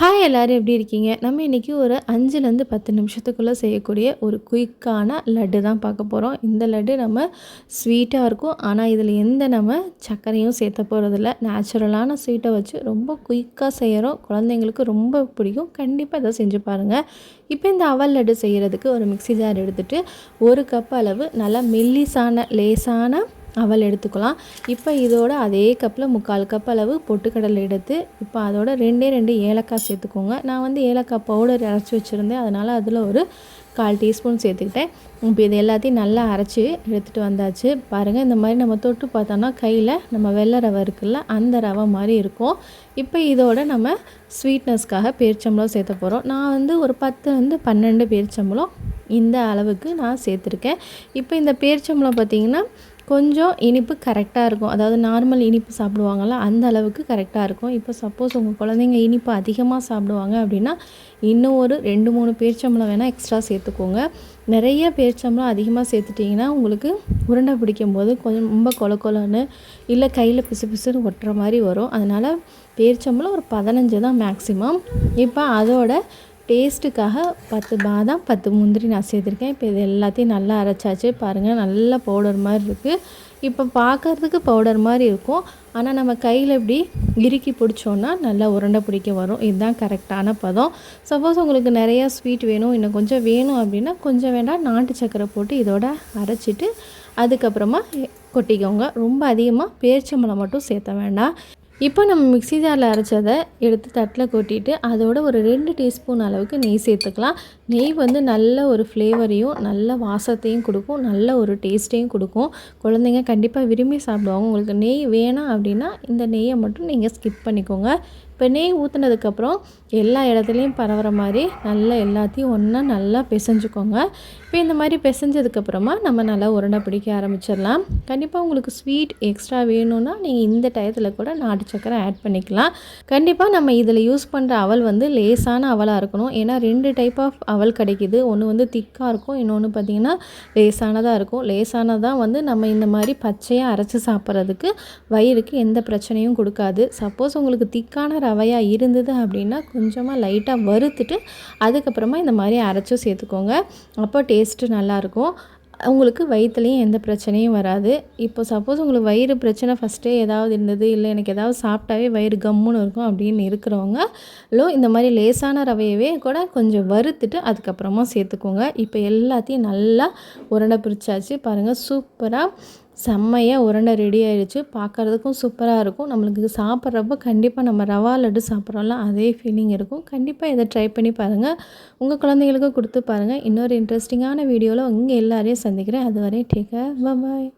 Hi எல்லோரும் எப்படி இருக்கீங்க? நம்ம இன்றைக்கி ஒரு 5லேருந்து 10 நிமிஷத்துக்குள்ளே செய்யக்கூடிய ஒரு குயிக்கான லட்டு தான் பார்க்க போகிறோம். இந்த லட்டு நம்ம ஸ்வீட்டாக இருக்கும். ஆனால் இதில் எந்த நம்ம சர்க்கரையும் சேர்த்த போகிறதில்ல. நேச்சுரலான ஸ்வீட்டை வச்சு ரொம்ப குயிக்காக செய்கிறோம். குழந்தைங்களுக்கு ரொம்ப பிடிக்கும். கண்டிப்பாக இதை செஞ்சு பாருங்கள். இப்போ இந்த அவல் லட்டு செய்கிறதுக்கு ஒரு மிக்ஸி ஜார் எடுத்துகிட்டு 1 கப் அளவு நல்லா மெல்லிசான லேசான அவல் எடுத்துக்கலாம். இப்போ இதோட அதே கப்பில் 3/4 கப் அளவு பொட்டுக்கடலை எடுத்து இப்போ அதோட 2 ஏலக்காய் சேர்த்துக்கோங்க. நான் வந்து ஏலக்காய் பவுடர் அரைச்சி வச்சுருந்தேன், அதனால் அதில் ஒரு 1/4 டீஸ்பூன் சேர்த்துக்கிட்டேன். இப்போ இது எல்லாத்தையும் நல்லா அரைச்சி எடுத்துகிட்டு வந்தாச்சு. பாருங்கள், இந்த மாதிரி நம்ம தொட்டு பார்த்தோன்னா கையில் நம்ம வெள்ளை ரவை இருக்குல்ல, அந்த ரவை மாதிரி இருக்கும். இப்போ இதோட நம்ம ஸ்வீட்னஸ்க்காக பேரிச்சம்பழம் சேர்த்த போகிறோம். நான் வந்து ஒரு 10 12 பேரிச்சம்பழம் இந்த அளவுக்கு நான் சேர்த்துருக்கேன். இப்போ இந்த பேரிச்சம்பழம் பார்த்திங்கன்னா கொஞ்சம் இனிப்பு கரெக்டாக இருக்கும். அதாவது நார்மல் இனிப்பு சாப்பிடுவாங்கள்ல, அந்த அளவுக்கு கரெக்டாக இருக்கும். இப்போ சப்போஸ் உங்கள் குழந்தைங்க இனிப்பு அதிகமாக சாப்பிடுவாங்க அப்படின்னா இன்னும் ஒரு 2-3 பேரிச்சம்பழம் வேணால் எக்ஸ்ட்ரா சேர்த்துக்கோங்க. நிறைய பேரிச்சம்பழம் அதிகமாக சேர்த்துட்டிங்கன்னா உங்களுக்கு உருண்டை பிடிக்கும்போது கொஞ்சம் ரொம்ப கொலன்னு இல்லை கையில் பிசு பிசுன்னு ஒட்டுற மாதிரி வரும். அதனால் பேரிச்சம்பழம் ஒரு 15 தான் மேக்ஸிமம். இப்போ அதோட டேஸ்ட்டுக்காக 10 பாதாம் 10 முந்திரி நான் சேர்த்துருக்கேன். இப்போ இது எல்லாத்தையும் நல்லா அரைச்சாச்சு. பாருங்கள், நல்ல பவுடர் மாதிரி இருக்குது. இப்போ பார்க்குறதுக்கு பவுடர் மாதிரி இருக்கும், ஆனால் நம்ம கையில் இப்படி இறுக்கி பிடிச்சோன்னா நல்லா உருண்டை பிடிக்க வரும். இதுதான் கரெக்டான பதம். சப்போஸ் உங்களுக்கு நிறையா ஸ்வீட் வேணும், இன்னும் கொஞ்சம் வேணும் அப்படின்னா கொஞ்சம் வேண்டாம் நாட்டு சக்கரை போட்டு இதோட அரைச்சிட்டு அதுக்கப்புறமா கொட்டிக்கோங்க. ரொம்ப அதிகமாக பேரிச்சம்பழம் மட்டும் சேர்த்த வேண்டாம். இப்போ நம்ம மிக்ஸி ஜாரில் அரைச்சதை எடுத்து தட்டில் கொட்டிட்டு அதோட ஒரு 2 டீஸ்பூன் அளவுக்கு நெய் சேர்த்துக்கலாம். நெய் வந்து நல்ல ஒரு ஃப்ளேவரையும் நல்ல வாசத்தையும் கொடுக்கும், நல்ல ஒரு டேஸ்ட்டையும் கொடுக்கும். குழந்தைங்க கண்டிப்பாக விரும்பி சாப்பிடுவாங்க. உங்களுக்கு நெய் வேணாம் அப்படின்னா இந்த நெய்யை மட்டும் நீங்கள் ஸ்கிப் பண்ணிக்கோங்க. இப்போ நெய் ஊற்றுனதுக்கப்புறம் எல்லா இடத்துலையும் பரவுற மாதிரி நல்லா எல்லாத்தையும் ஒன்றா நல்லா பிசைஞ்சுக்கோங்க. இப்போ இந்த மாதிரி பிசைஞ்சதுக்கப்புறமா நம்ம நல்லா உருண்டை பிடிக்க ஆரம்பிச்சிடலாம். கண்டிப்பாக உங்களுக்கு ஸ்வீட் எக்ஸ்ட்ரா வேணும்னா நீங்கள் இந்த டயத்தில் கூட நாட்டு சக்கரை ஆட் பண்ணிக்கலாம். கண்டிப்பாக நம்ம இதில் யூஸ் பண்ணுற அவல் வந்து லேசான அவலாக இருக்கணும். ஏன்னா 2 டைப் ஆஃப் அவல் கிடைக்கிது. ஒன்று வந்து திக்காக இருக்கும், இன்னொன்று பார்த்திங்கன்னா லேசானதாக இருக்கும். லேசானதாக வந்து நம்ம இந்த மாதிரி பச்சையாக அரைச்சி சாப்பிட்றதுக்கு வயிறுக்கு எந்த பிரச்சனையும் கொடுக்காது. சப்போஸ் உங்களுக்கு திக்கான ரவையாக இருந்தது அப்படின்னா கொஞ்சமாக லைட்டாக வறுத்துட்டு அதுக்கப்புறமா இந்த மாதிரி அரைச்சும் சேர்த்துக்கோங்க. அப்போ டேஸ்ட்டு நல்லாயிருக்கும். உங்களுக்கு வயிற்றுலையும் எந்த பிரச்சனையும் வராது. இப்போ சப்போஸ் உங்களுக்கு வயிறு பிரச்சனை ஃபஸ்ட்டே ஏதாவது இருந்தது, இல்லை எனக்கு ஏதாவது சாப்பிட்டாவே வயிறு கம்முன்னு இருக்கும் அப்படின்னு இருக்கிறவங்க இந்த மாதிரி லேசான ரவையவே கூட கொஞ்சம் வறுத்துட்டு அதுக்கப்புறமா சேர்த்துக்கோங்க. இப்போ எல்லாத்தையும் நல்லா உருண்டை பிடிச்சாச்சு. பாருங்கள், சூப்பராக செம்மையாக உருண்டை ரெடி ஆகிடுச்சு. பார்க்குறதுக்கும் சூப்பராக இருக்கும். நம்மளுக்கு சாப்பிட்றப்போ கண்டிப்பாக நம்ம ரவா லட்டு சாப்பிட்றோம்ல, அதே ஃபீலிங் இருக்கும். கண்டிப்பாக இதை ட்ரை பண்ணி பாருங்கள். உங்கள் குழந்தைங்களுக்கும் கொடுத்து பாருங்கள். இன்னொரு இன்ட்ரெஸ்டிங்கான வீடியோவில் உங்கள் எல்லாரையும் சந்திக்கிறேன். அதுவரை டேக் கேர், பாய்.